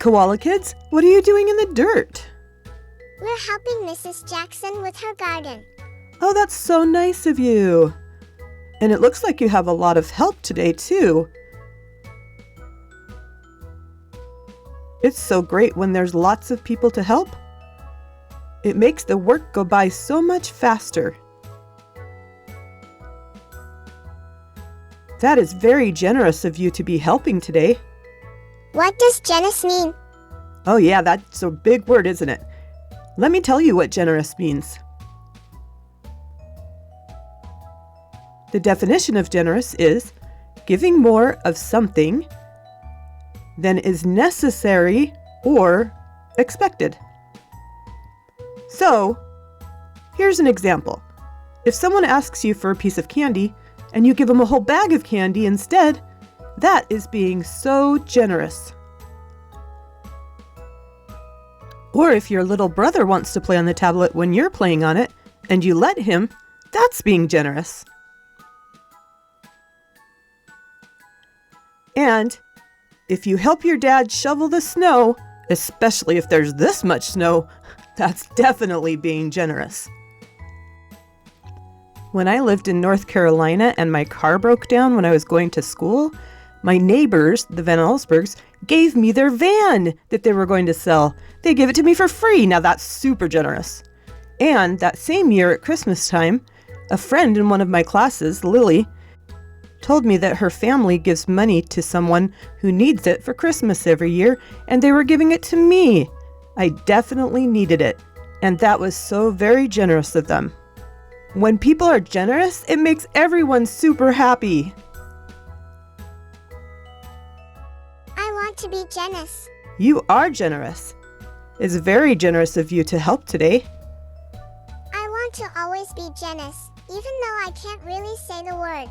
Koala Kids, what are you doing in the dirt? We're helping Mrs. Jackson with her garden. Oh, that's so nice of you. And it looks like you have a lot of help today, too. It's so great when there's lots of people to help. It makes the work go by so much faster. That is very generous of you to be helping today. What does generous mean? Oh yeah, that's a big word, isn't it? Let me tell you what generous means. The definition of generous is giving more of something than is necessary or expected. So, here's an example. If someone asks you for a piece of candy and you give them a whole bag of candy instead, that is being so generous. Or if your little brother wants to play on the tablet when you're playing on it and you let him, that's being generous. And if you help your dad shovel the snow, especially if there's this much snow, that's definitely being generous. When I lived in North Carolina and my car broke down when I was going to school, my neighbors, the Van Allsburgs, gave me their van that they were going to sell. They gave it to me for free. Now that's super generous. And that same year at Christmas time, a friend in one of my classes, Lily, told me that her family gives money to someone who needs it for Christmas every year, and they were giving it to me. I definitely needed it, and that was so very generous of them. When people are generous, it makes everyone super happy. I want to be generous. You are generous. It's very generous of you to help today. I want to always be generous, even though I can't really say the word.